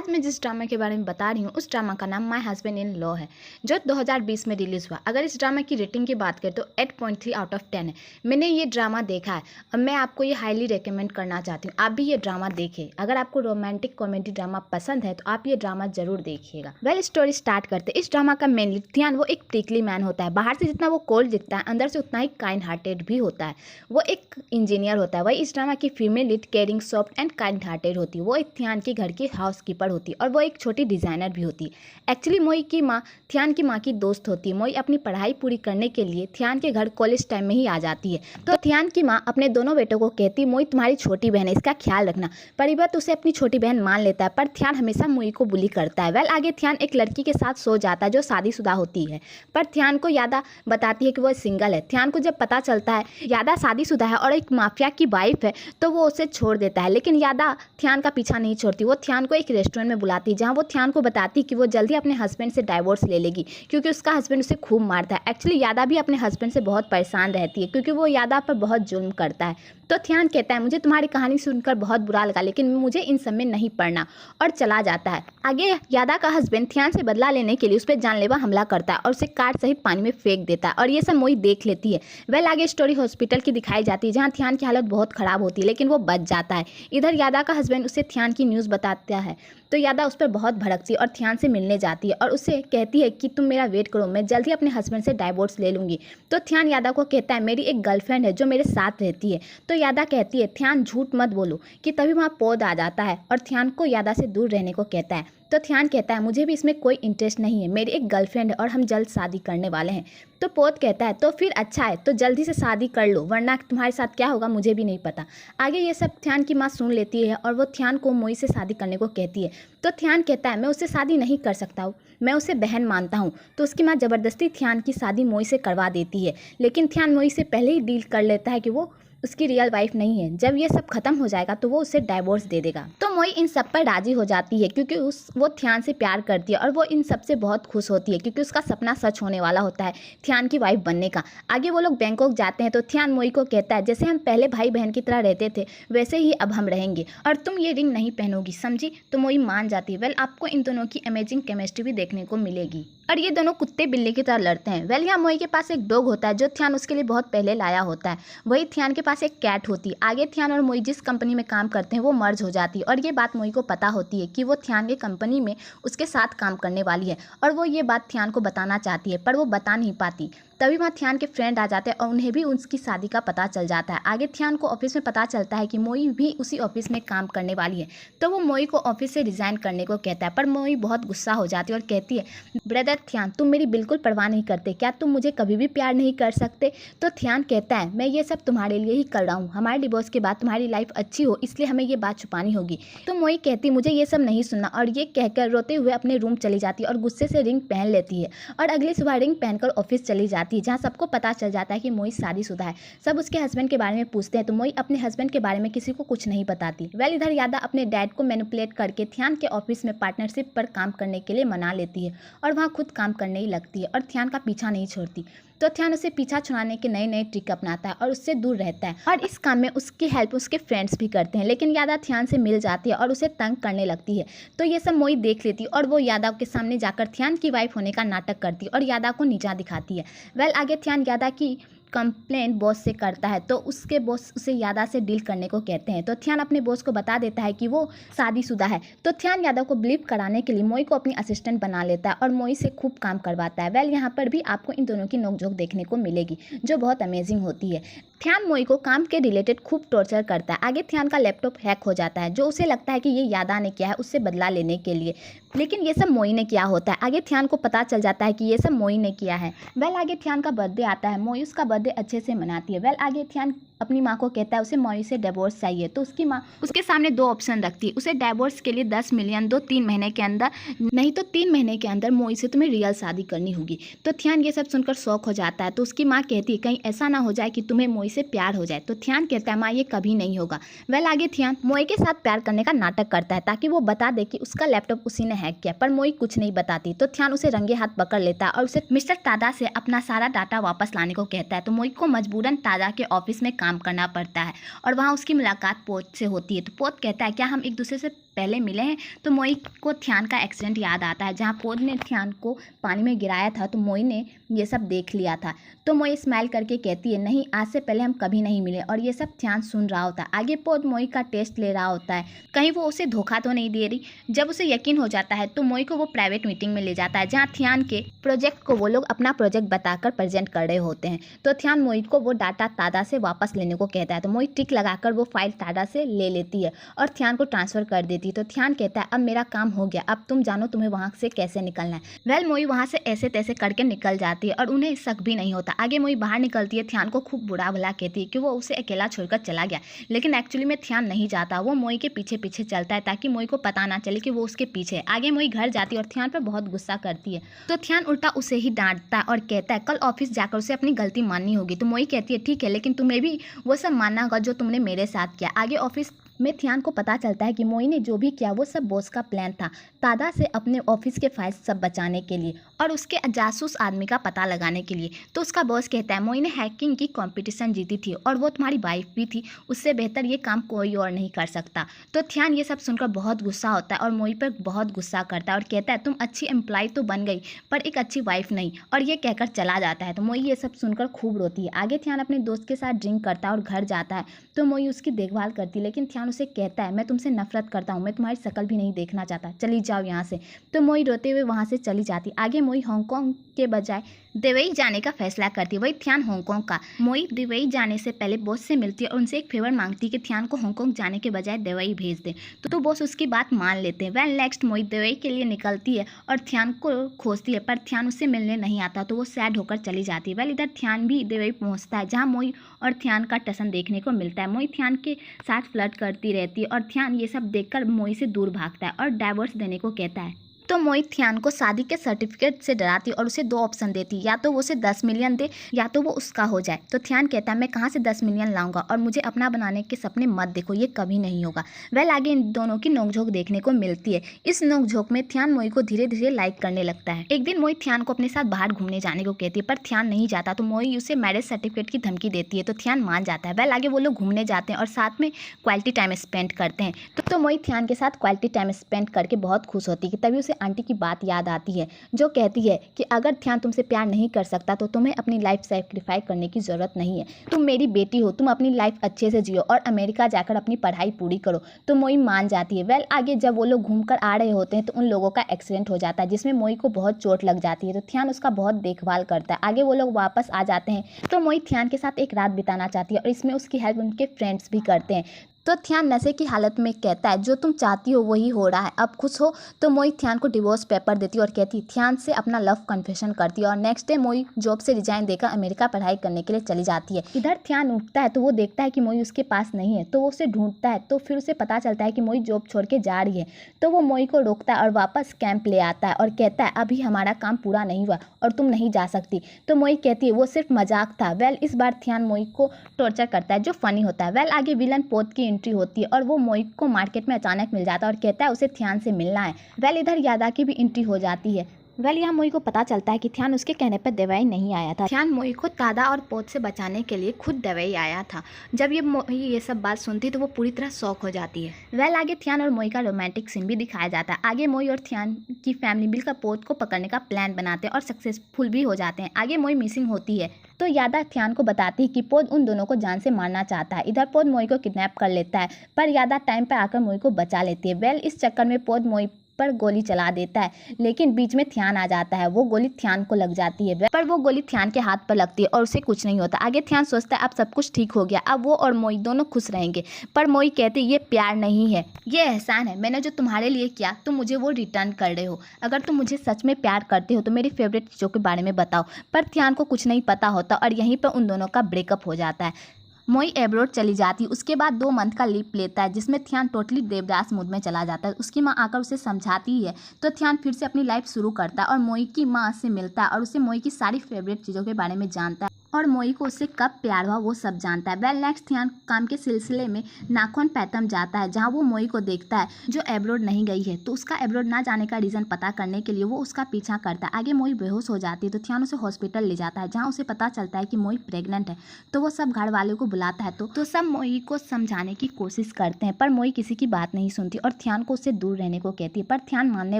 आज मैं जिस ड्रामा के बारे में बता रही हूँ उस ड्रामा का नाम माय हस्बैंड इन लॉ है, जो 2020 में रिलीज़ हुआ। अगर इस ड्रामा की रेटिंग की बात करें तो 8.3 आउट ऑफ 10 है। मैंने ये ड्रामा देखा है और मैं आपको ये हाईली रेकमेंड करना चाहती हूँ, आप भी ये ड्रामा देखें। अगर आपको रोमांटिक कॉमेडी ड्रामा पसंद है तो आप ये ड्रामा जरूर देखिएगा। वेल, स्टोरी स्टार्ट करते। इस ड्रामा का मेन लीड थियान वो एक प्रिकली मैन होता है। बाहर से जितना वो कोल्ड दिखता है, अंदर से उतना ही काइंड हार्टेड भी होता है। वो एक इंजीनियर होता है। वही इस ड्रामा की female lead caring, soft and kind hearted होती है। वो एक थियान के घर की हाउस कीपर होती है और वो एक छोटी डिज़ाइनर भी होती है। एक्चुअली मोई की माँ थियान की माँ की दोस्त होती है। मोई अपनी पढ़ाई पूरी करने के लिए थियान के घर कॉलेज टाइम में ही आ जाती है। तो थियान की माँ अपने दोनों बेटों को कहती है, मोई तुम्हारी छोटी बहन है, इसका ख्याल रखना। परिवार तो उसे अपनी छोटी बहन मान लेता है, पर थियान हमेशा मोई को बुली करता है। वेल, आगे थियान एक लड़की के साथ सो जाता है जो शादीशुदा होती है, पर थियान को यादा बताती है कि वो सिंगल है। थियान को जब पता चलता है यादा शादीशुदा है और एक माफिया की वाइफ है तो वो उसे छोड़ देता है। लेकिन यादा थियान का पीछा नहीं छोड़ती। वो थियान को एक रेस्टोरेंट में बुलाती है जहाँ वो थियान को बताती कि वो जल्दी अपने हस्बैंड से डाइवोर्स ले लेगी क्योंकि उसका हस्बैंड उसे खूब मारता है। एक्चुअली यादा भी अपने हस्बैंड से बहुत परेशान रहती है क्योंकि वो यादा पर बहुत जुल्म करता है। तो थियान कहता है, मुझे तुम्हारी कहानी सुनकर बहुत बुरा लगा लेकिन मुझे इन सब में नहीं पड़ना, और चला जाता है। आगे यादा का हस्बैंड थियान से बदला लेने के लिए उस पर जानलेवा हमला करता है और उसे कार सहित पानी में फेंक देता है और ये सब मोई देख लेती है। वेल, आगे स्टोरी हॉस्पिटल की दिखाई जाती है जहाँ थियान की हालत बहुत ख़राब होती है लेकिन वो बच जाता है। इधर यादा का हस्बैंड उसे थियान की न्यूज़ बताता है तो यादा उस पर बहुत भड़कती है और थियान से मिलने जाती है और उसे कहती है कि तुम मेरा वेट करो, मैं जल्दी अपने हस्बैंड से डाइवोर्स ले लूँगी। तो थियान यादा को कहता है, मेरी एक गर्लफ्रेंड है जो मेरे साथ रहती है। तो यादा कहती है, थियान झूठ मत बोलो, कि तभी वहाँ पौध आ जाता है और थियान को यादा से दूर रहने को कहता है। तो थियान कहता है, मुझे भी इसमें कोई इंटरेस्ट नहीं है, मेरी एक गर्लफ्रेंड है और हम जल्द शादी करने वाले हैं। तो पोत कहता है, तो फिर अच्छा है, तो जल्दी से शादी कर लो वरना तुम्हारे साथ क्या होगा मुझे भी नहीं पता। आगे ये सब थियान की माँ सुन लेती है और वो थियान को मोई से शादी करने को कहती है। तो थियान कहता है, मैं उससे शादी नहीं कर सकता हूँ, मैं उसे बहन मानता हूँ। तो उसकी माँ ज़बरदस्ती थियान की शादी मोई से करवा देती है, लेकिन थियान मोई से पहले ही डील कर लेता है कि वो उसकी रियल वाइफ नहीं है। जब ये सब खत्म हो जाएगा तो वो उसे डाइवोर्स दे देगा। तो मोई इन सब पर राजी हो जाती है क्योंकि वो थियान से प्यार करती है और वो इन सब से बहुत खुश होती है क्योंकि उसका सपना सच होने वाला होता है थियान की वाइफ बनने का। आगे वो लोग बैंकॉक जाते हैं तो थियान मोई को कहता है, जैसे हम पहले भाई बहन की तरह रहते थे वैसे ही अब हम रहेंगे और तुम ये रिंग नहीं पहनोगी, समझी? तो मोई मान जाती है। वेल, आपको इन दोनों की अमेजिंग केमिस्ट्री भी देखने को मिलेगी और ये दोनों कुत्ते बिल्ली की तरह लड़ते हैं। वेल, यहाँ मोई के पास एक डॉग होता है जो थियान उसके लिए बहुत पहले लाया होता है। वही थियान के पास एक कैट होती है। आगे थियान और मोई जिस कंपनी में काम करते हैं वो मर्ज हो जाती है और ये बात मोई को पता होती है कि वो थियान के कंपनी में उसके साथ काम करने वाली है और वो ये बात थियान को बताना चाहती है पर वो बता नहीं पाती। तभी वहाँ थियान के फ्रेंड आ जाते हैं और उन्हें भी उसकी शादी का पता चल जाता है। आगे थियान को ऑफिस में पता चलता है कि मोई भी उसी ऑफिस में काम करने वाली है, तो वो मोई को ऑफिस से रिज़ाइन करने को कहता है। पर मोई बहुत गुस्सा हो जाती है और कहती है, ब्रदर थियान, तुम मेरी बिल्कुल परवाह नहीं करते, क्या तुम मुझे कभी भी प्यार नहीं कर सकते? तो थियान कहता है, मैं ये सब तुम्हारे लिए ही कर रहा हूँ, हमारे डिवोर्स के बाद तुम्हारी लाइफ अच्छी हो इसलिए हमें ये बात छुपानी होगी। तो मोई कहती, मुझे ये सब नहीं सुनना, और ये कहकर रोते हुए अपने रूम चली जाती है और गुस्से से रिंग पहन लेती है और अगली सुबह रिंग पहनकर ऑफिस चली जाती है जहाँ सबको पता चल जाता है कि मोई शादीशुदा है। सब उसके हस्बैंड के बारे में पूछते हैं तो मोई अपने हस्बैंड के बारे में किसी को कुछ नहीं बताती। वेल, इधर यादा अपने डैड को मैनिपुलेट करके थियान के ऑफिस में पार्टनरशिप पर काम करने के लिए मना लेती है और वहाँ खुद काम करने ही लगती है और थियान का पीछा नहीं छोड़ती। तो थियान उसे पीछा छुड़ाने के नए नए ट्रिक अपनाता है और उससे दूर रहता है और इस काम में उसकी हेल्प उसके फ्रेंड्स भी करते हैं। लेकिन यादा थियान से मिल जाती है और उसे तंग करने लगती है। तो ये सब मोई देख लेती है और वो यादा के सामने जाकर थियान की वाइफ होने का नाटक करती है और यादा को नीचा दिखाती है। वेल, आगे थियान यादा की कंप्लेंट बॉस से करता है तो उसके बॉस उसे यादा से डील करने को कहते हैं। तो थियान अपने बॉस को बता देता है कि वो शादीशुदा है। तो थियान यादव को बिलीव कराने के लिए मोई को अपनी असिस्टेंट बना लेता है और मोई से खूब काम करवाता है। वेल, यहाँ पर भी आपको इन दोनों की नोकझोंक देखने को मिलेगी जो बहुत अमेजिंग होती है। थियान मोई को काम के रिलेटेड खूब टॉर्चर करता है। आगे थियान का लैपटॉप हैक हो जाता है जो उसे लगता है कि ये यादा ने किया है उससे बदला लेने के लिए, लेकिन ये सब मोई ने किया होता है। आगे थियान को पता चल जाता है कि ये सब मोई ने किया है। वेल, आगे थियान का बर्थडे आता है। मोई उसका बर्थडे अच्छे से मनाती है। वेल, आगे थियान अपनी माँ को कहता है उसे मोई से डिवोर्स चाहिए। तो उसकी माँ उसके सामने दो ऑप्शन रखती है, उसे डिवोर्स के लिए 10 मिलियन दो 3 महीने के अंदर, नहीं तो 3 महीने के अंदर मोई से तुम्हें रियल शादी करनी होगी। तो थियान ये सब सुनकर शौक हो जाता है। तो उसकी माँ कहती है कहीं ऐसा ना हो जाए कि तुम्हें मोई से प्यार हो जाए। तो थियान कहता है, माँ ये कभी नहीं होगा। वेल, आगे थियान मोई के साथ प्यार करने का नाटक करता है ताकि वो बता दे कि उसका लैपटॉप उसी ने हैक किया, पर मोई कुछ नहीं बताती। तो थियान उसे रंगे हाथ पकड़ लेता है और उसे मिस्टर तादा से अपना सारा डाटा वापस लाने को कहता है। तो मोई को मजबूरन तादा के ऑफिस में काम करना पड़ता है और वहाँ उसकी मुलाकात पोत से होती है। तो पोत कहता है, क्या हम एक दूसरे से पहले मिले हैं तो मोई को ध्यान का एक्सीडेंट याद आता है जहाँ पोद ने ध्यान को पानी में गिराया था। तो मोई ने ये सब देख लिया था। तो मोई स्माइल करके कहती है, नहीं, आज से पहले हम कभी नहीं मिले। और ये सब ध्यान सुन रहा होता है। आगे पोद मोई का टेस्ट ले रहा होता है, कहीं वो उसे धोखा तो नहीं दे रही। जब उसे यकीन हो जाता है तो मोई को वो प्राइवेट मीटिंग में ले जाता है जहाँ ध्यान के प्रोजेक्ट को वो लोग अपना प्रोजेक्ट बताकर प्रेजेंट कर रहे होते हैं। तो ध्यान मोई को वो डाटा तादा से वापस लेने को कहता है। तो मोई टिक लगाकर वो फाइल तादा से ले लेती है और ध्यान को ट्रांसफर कर देती है। तो ध्यान कहता है, अब मेरा काम हो गया, अब तुम जानो तुम्हें वहाँ से कैसे निकलना है। वेल मोई वहाँ से ऐसे तैसे करके निकल जाती है और उन्हें शक भी नहीं होता। आगे मोई बाहर निकलती है, ध्यान को खूब बुरा भला कहती है कि वो उसे अकेला छोड़कर चला गया, लेकिन एक्चुअली में ध्यान नहीं जाता। वो मोई के पीछे पीछे चलता है ताकि मोई को पता ना चले कि वो उसके पीछे है। आगे मोई घर जाती है और ध्यान पर बहुत गुस्सा करती है। तो ध्यान उल्टा उसे ही डांटता है और कहता है, कल ऑफिस जाकर उसे अपनी गलती माननी होगी। तो मोई कहती है, ठीक है, लेकिन तुम्हें भी वो सब मानना होगा जो तुमने मेरे साथ किया। आगे ऑफिस में ध्यान को पता चलता है कि मोई ने जो भी किया वो सब बॉस का प्लान था, तादा से अपने ऑफिस के फाइल्स सब बचाने के लिए और उसके जासूस आदमी का पता लगाने के लिए। तो उसका बॉस कहता है, मोई ने हैकिंग की कंपटीशन जीती थी और वो तुम्हारी वाइफ भी थी, उससे बेहतर ये काम कोई और नहीं कर सकता। तो ध्यान ये सब सुनकर बहुत गुस्सा होता है और मोई पर बहुत गुस्सा करता है और कहता है, तुम अच्छी एम्प्लॉय तो बन गई पर एक अच्छी वाइफ नहीं, और ये कहकर चला जाता है। तो मोई ये सब सुनकर खूब रोती है। आगे ध्यान अपने दोस्त के साथ ड्रिंक करता है और घर जाता है। तो मोई उसकी देखभाल करती है, लेकिन ध्यान उसे कहता है, मैं तुमसे नफरत करता हूँ, मैं तुम्हारी शक्ल भी नहीं देखना चाहता, चली जाओ यहाँ से। तो मोई रोते हुए वहाँ से चली जाती। आगे मोई हांगकांग के बजाय दुबई जाने का फैसला करती है। वही ध्यान हांगकांग का। मोई दुबई जाने से पहले बॉस से मिलती है और उनसे एक फेवर मांगती है कि ध्यान को हांगकांग जाने के बजाय दुबई भेज दे। तो बॉस उसकी बात मान लेते हैं। वेल नेक्स्ट मोई दुबई के लिए निकलती है और ध्यान को खोजती है, पर ध्यान उससे मिलने नहीं आता। तो वो सैड होकर चली जाती है। वेल इधर ध्यान भी दुबई पहुँचता है जहाँ मोई और ध्यान का टसन देखने को मिलता है। मोई ध्यान के साथ फ्लर्ट करती रहती है और ध्यान ये सब देखकर मोई से दूर भागता है और डाइवोर्स देने को कहता है। तो मोई ध्यान को शादी के सर्टिफिकेट से डराती और उसे 2 ऑप्शन देती, या तो वो उसे 10 मिलियन दे या तो वो उसका हो जाए। तो ध्यान कहता है, मैं कहाँ से 10 मिलियन लाऊंगा और मुझे अपना बनाने के सपने मत देखो, ये कभी नहीं होगा। वेल आगे इन दोनों की नोकझोंक देखने को मिलती है। इस नोकझोंक में ध्यान मोई को धीरे धीरे लाइक करने लगता है। एक दिन मोई ध्यान को अपने साथ बाहर घूमने जाने को कहती है, पर ध्यान नहीं जाता। तो मोई उसे मैरिज सर्टिफिकेट की धमकी देती है। तो ध्यान मान जाता है। वेल आगे वो लोग घूमने जाते हैं और साथ में क्वालिटी टाइम स्पेंड करते हैं। तो मोई ध्यान के साथ क्वालिटी टाइम स्पेंड करके बहुत खुश होती है कि तभी उसे आंटी की बात याद आती है जो कहती है कि अगर ध्यान तुमसे प्यार नहीं कर सकता तो तुम्हें अपनी लाइफ सैक्रिफाइस करने की ज़रूरत नहीं है। तुम मेरी बेटी हो, तुम अपनी लाइफ अच्छे से जियो और अमेरिका जाकर अपनी पढ़ाई पूरी करो। तो मोई मान जाती है। वेल आगे जब वो लोग घूमकर आ रहे होते हैं तो उन लोगों का एक्सीडेंट हो जाता है जिसमें मोई को बहुत चोट लग जाती है। तो ध्यान उसका बहुत देखभाल करता है। आगे वो लोग वापस आ जाते हैं तो मोई ध्यान के साथ एक रात बिताना चाहती है और इसमें उसकी हेल्प उनके फ्रेंड्स भी करते हैं। तो ध्यान नशे की हालत में कहता है, जो तुम चाहती हो वही हो रहा है, अब खुश हो। तो मोई ध्यान को डिवोर्स पेपर देती है और कहती ध्यान से अपना लव कन्फेशन करती है। और नेक्स्ट डे मोई जॉब से रिजाइन देकर अमेरिका पढ़ाई करने के लिए चली जाती है। इधर ध्यान उठता है तो वो देखता है कि मोई उसके पास नहीं है। तो वो उसे ढूंढता है। तो फिर उसे पता चलता है कि मोई जॉब छोड़ के जा रही है। तो वो मोई को रोकता है और वापस कैंप ले आता है और कहता है, अभी हमारा काम पूरा नहीं हुआ और तुम नहीं जा सकती। तो मोई कहती है, वो सिर्फ मजाक था। वेल इस बार ध्यान मोई को टॉर्चर करता है जो फनी होता है। वेल आगे विलन पोत की एंट्री होती है और वो मोई को मार्केट में अचानक मिल जाता है और कहता है उसे ध्यान से मिलना है। वेल इधर यादा की भी एंट्री हो जाती है। वेल यहाँ मोई को पता चलता है कि ध्यान उसके कहने पर दवाई नहीं आया था। ध्यान मोई को तादा और पोत से बचाने के लिए खुद दवाई आया था। जब ये सब बात सुनती तो वो पूरी तरह शॉक हो जाती है। वेल आगे ध्यान और मोई का रोमांटिक सीन भी दिखाया जाता है। आगे मोई और ध्यान की फैमिली मिलकर पोत को पकड़ने का प्लान बनाते हैं और सक्सेसफुल भी हो जाते हैं। आगे मोई मिसिंग होती है तो यादा ध्यान को बताती है कि पोत उन दोनों को जान से मारना चाहता है। इधर पोत मोई को किडनैप कर लेता है पर यादा टाइम पर आकर मोई को बचा लेती है। वेल इस चक्कर में पोत मोई पर गोली चला देता है, लेकिन बीच में ध्यान आ जाता है। वो गोली ध्यान को लग जाती है पर वो गोली ध्यान के हाथ पर लगती है और उसे कुछ नहीं होता। आगे ध्यान सोचता है अब सब कुछ ठीक हो गया, अब वो और मोई दोनों खुश रहेंगे। पर मोई कहती ये प्यार नहीं है, ये एहसान है। मैंने जो तुम्हारे लिए किया तुम मुझे वो रिटर्न कर रहे हो। अगर तुम मुझे सच में प्यार करते हो तो मेरी फेवरेट चीज़ों के बारे में बताओ। पर ध्यान को कुछ नहीं पता होता और यहीं पर उन दोनों का ब्रेकअप हो जाता है। मोई एब्रोड चली जाती। उसके बाद 2 मंथ का लीव लेता है जिसमें ध्यान टोटली देवदास मूड में चला जाता है। उसकी माँ आकर उसे समझाती है तो ध्यान फिर से अपनी लाइफ शुरू करता है और मोई की माँ से मिलता है और उसे मोई की सारी फेवरेट चीज़ों के बारे में जानता है। और मोई को उससे कब प्यार हुआ वो सब जानता है। वेल नेक्स्ट ध्यान काम के सिलसिले में नाखून पैथम जाता है, जहाँ वो मोई को देखता है जो एब्रोड नहीं गई है। तो उसका एब्रोड ना जाने का रीज़न पता करने के लिए वो उसका पीछा करता है। आगे मोई बेहोश हो जाती है तो ध्यान उसे हॉस्पिटल ले जाता है, जहाँ उसे पता चलता है कि मोई प्रेग्नेंट है। तो वो सब घर वालों को बुलाता है तो सब मोई को समझाने की कोशिश करते हैं, पर मोई किसी की बात नहीं सुनती और ध्यान को उससे दूर रहने को कहती है। पर ध्यान मानने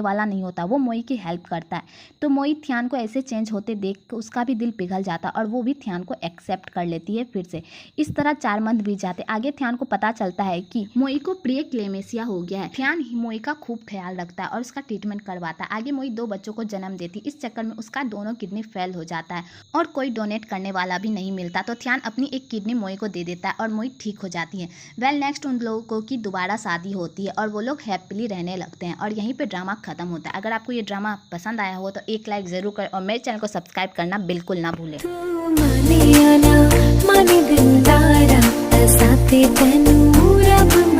वाला नहीं होता, वो मोई की हेल्प करता है। तो मोई ध्यान को ऐसे चेंज होते देख उसका भी दिल पिघल जाता और वो भी ध्यान को एक्सेप्ट कर लेती है फिर से। इस तरह 4 मंथ बीत जाते। आगे ध्यान को पता चलता है कि मोई को प्री क्लेमेशिया हो गया है। ध्यान मोई का खूब ख्याल रखता है और उसका ट्रीटमेंट करवाता है। आगे मोई 2 बच्चों को जन्म देती। इस चक्कर में उसका दोनों किडनी फेल हो जाता है और कोई डोनेट करने वाला भी नहीं मिलता। तो ध्यान अपनी एक किडनी मोई को दे देता है और मोई ठीक हो जाती है। वेल नेक्स्ट उन लोगों की दोबारा शादी होती है और वो लोग हैप्पीली रहने लगते हैं और यहीं पे ड्रामा खत्म होता है। अगर आपको ये ड्रामा पसंद आया हो तो एक लाइक ज़रूर करें और मेरे चैनल को सब्सक्राइब करना बिल्कुल ना भूलें। माने दिलदारा, साथे तैनूं रब